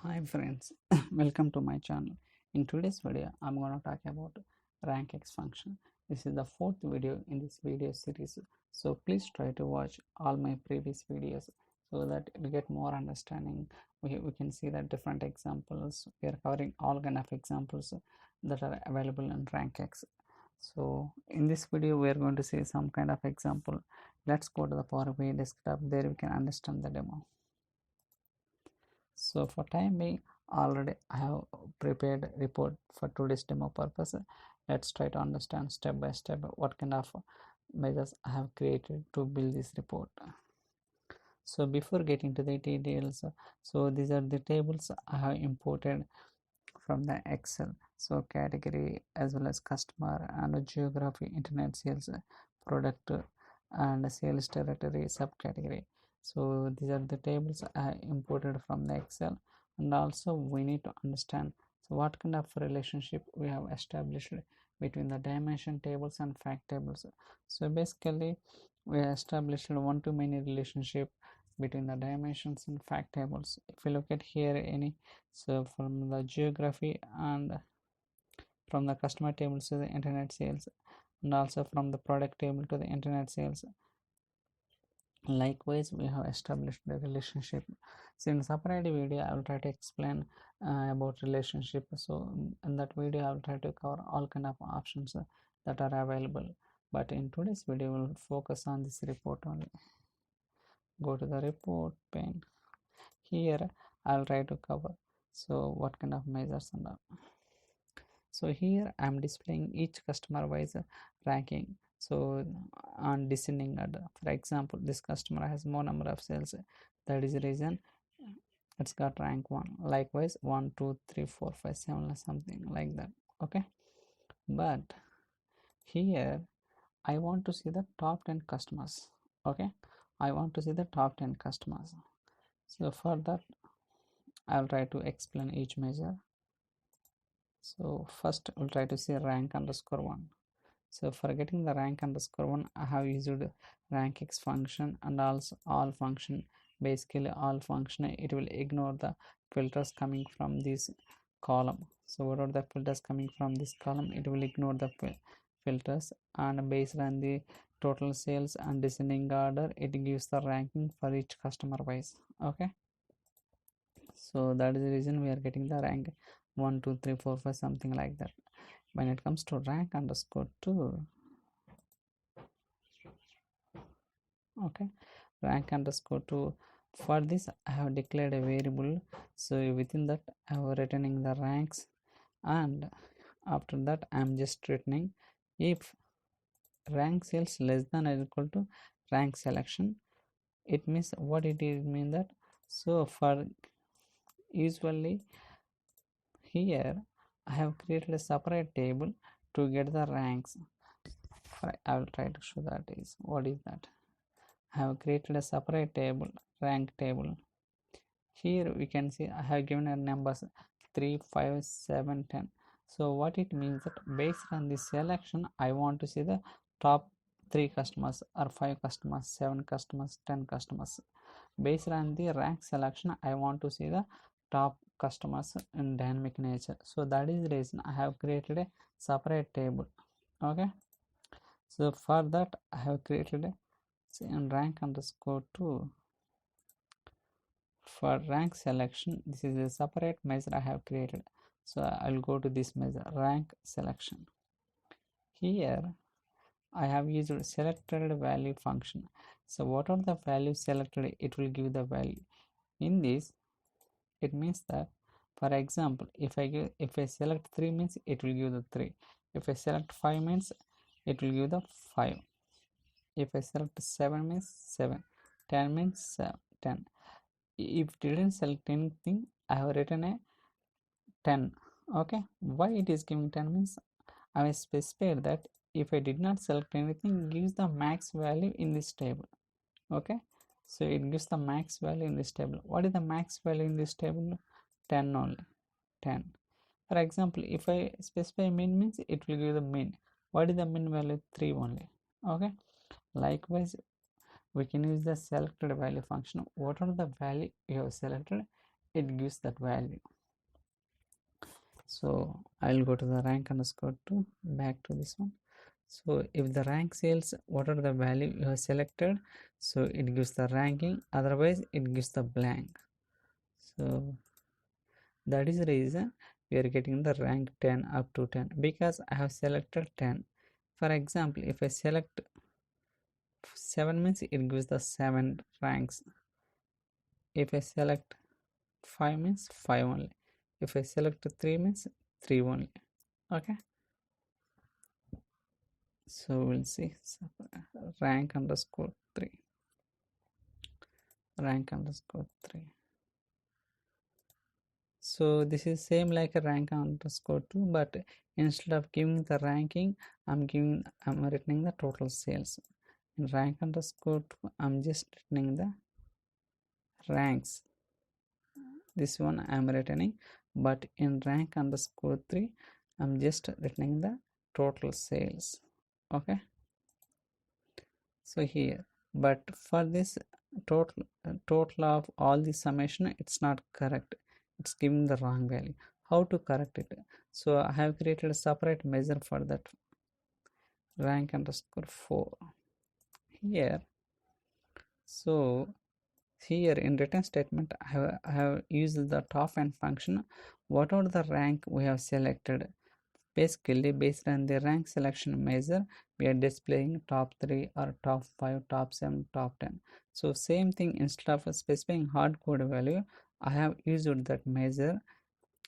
Hi friends, welcome to my channel. In today's video, I'm going to talk about RANKX function. This is the fourth video in this video series, so please try to watch all my previous videos so that you get more understanding. We can see the different examples. We are covering all kind of examples that are available in RANKX. So in this video, we are going to see some kind of example. Let's go to the Power BI desktop. There we can understand the demo. So for time being, already I have prepared a report for today's demo purpose. Let's try to understand step by step what kind of measures I have created to build this report. So before getting to the details, so these are the tables I have imported from the Excel. So category as well as customer and geography, internet sales, product and sales territory subcategory. So these are the tables I imported from the Excel, and also we need to understand so what kind of relationship we have established between the dimension tables and fact tables. So basically we established one-to-many relationship between the dimensions and fact tables. If you look at here any, so from the geography and from the customer tables to the internet sales, and also from the product table to the internet sales. Likewise, we have established the relationship. So in separate video, I will try to explain about relationship. So in that video, I will try to cover all kind of options that are available. But in today's video, we'll focus on this report only. Go to the report pane. Here, I'll try to cover. So what kind of measures and all. So here I'm displaying each customer wise ranking. So on descending order, for example, this customer has more number of sales, that is the reason it's got rank 1. Likewise 1 2 3 4 5 7 something like that. Okay, but here I want to see the top 10 customers. Okay, I want to see the top 10 customers. So for that I'll try to explain each measure. So first we'll try to see rank underscore 1. So for getting the rank underscore 1, I have used RANKX function and also all function. Basically all function, it will ignore the filters coming from this column. So what are the filters coming from this column? It will ignore the filters, and based on the total sales and descending order, it gives the ranking for each customer wise. Okay, so that is the reason we are getting the rank 1 2 3 4 5 something like that. When it comes to rank underscore 2, okay, rank underscore 2, for this I have declared a variable. So within that I have returning the ranks, and after that I am just returning if rank cells less than or equal to rank selection. It means what it is mean that, so for usually here I have created a separate table to get the ranks. I will try to show that is what is that. I have created a separate table, rank table. Here we can see I have given a numbers 3 5 7 10. So what it means that based on this selection I want to see the top 3 customers or 5 customers, 7 customers, 10 customers. Based on the rank selection I want to see the top customers in dynamic nature. So that is the reason I have created a separate table. Okay, so for that I have created a in rank underscore 2. For rank selection, this is a separate measure I have created. So I'll go to this measure, rank selection. Here I have used selected value function. So what are the values selected, it will give the value. In this, it means that, for example, if I select 3 means it will give the 3. If I select 5 means it will give the 5. If I select 7 means 7. 10 means 10. If didn't select anything, I have written a 10. Okay, why it is giving 10 means I have specified that if I did not select anything, gives the max value in this table. Okay, so it gives the max value in this table. What is the max value in this table? 10 only. 10. For example, if I specify min means it will give the min. What is the min value? 3 only. Okay, likewise we can use the selected value function. What are the value you have selected, it gives that value. So I'll go to the rank underscore 2, back to this one. So if the rank sales, what are the value you have selected, so it gives the ranking, otherwise it gives the blank. So that is the reason we are getting the rank 10 up to 10, because I have selected 10. For example, if I select 7 means it gives the 7 ranks. If I select 5 means 5 only. If I select 3 means 3 only. Okay, so we'll see. Rank underscore 3, rank underscore 3. So this is same like a rank underscore 2, but instead of giving the ranking, I'm returning the total sales. In rank underscore 2, I'm just returning the ranks. This one I'm returning, but in rank underscore 3, I'm just returning the total sales. Okay, so here, but for this total of all the summation, it's not correct, it's giving the wrong value. How to correct it? So I have created a separate measure for that, rank underscore 4 here. So here in return statement, I have used the top n function. Whatever the rank we have selected, basically based on the rank selection measure, we are displaying top 3 or top 5, top 7, top 10. So same thing, instead of specifying hard code value, I have used that measure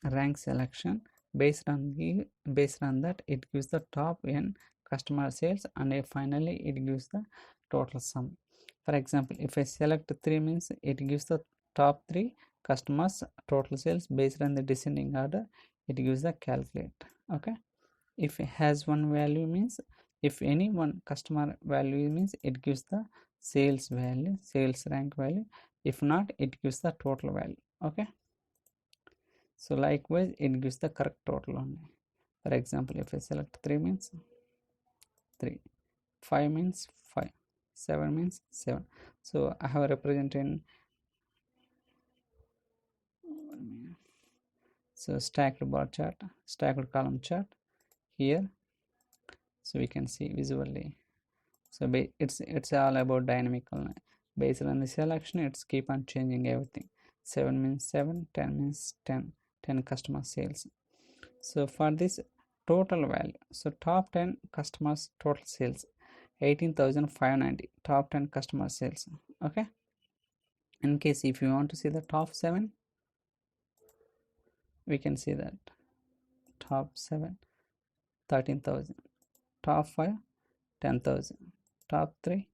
rank selection. Based on that, it gives the top n customer sales, and finally it gives the total sum. For example, if I select 3 means it gives the top 3 customers total sales. Based on the descending order, it gives the calculate. Okay, if it has one value means, if any one customer value means, it gives the sales value, sales rank value. If not, it gives the total value. Okay, so likewise it gives the correct total only. For example, if I select 3 means 3, 5 means 5, 7 means 7. So I have represented, so stacked bar chart, stacked column chart here, so we can see visually. So it's all about dynamical. Based on the selection, it's keep on changing everything. 7 means 7, 10 means 10, 10 customer sales. So for this total value, so top 10 customers total sales 18,590, top 10 customer sales. Okay, in case if you want to see the top 7, we can see that top 7 13,000, top 5 10,000, top 3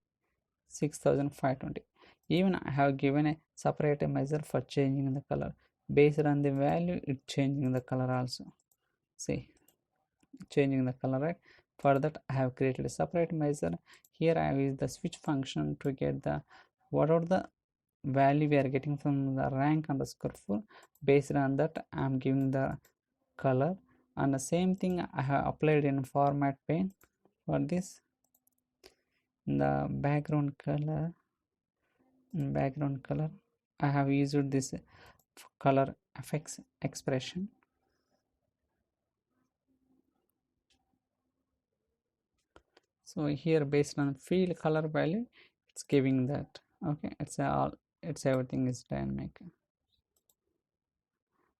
6,520. Even I have given a separate measure for changing the color. Based on the value, it changing the color also. See, changing the color, right? For that, I have created a separate measure. Here I have used the switch function to get the what are the value we are getting from the rank underscore 4. Based on that, I am giving the color, and the same thing I have applied in format pane. For this, in the background color, I have used this color effects expression. So here, based on field color value, it's giving that. Okay, it's everything is dynamic.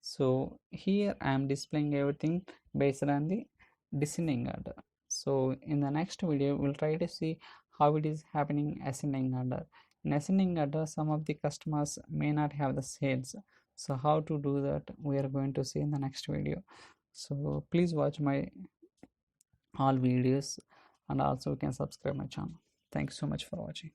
So here I am displaying everything based on the descending order. So in the next video, we'll try to see how it is happening ascending order. In ascending order, some of the customers may not have the sales. So how to do that, we are going to see in the next video. So please watch my all videos, and also you can subscribe my channel. Thanks so much for watching.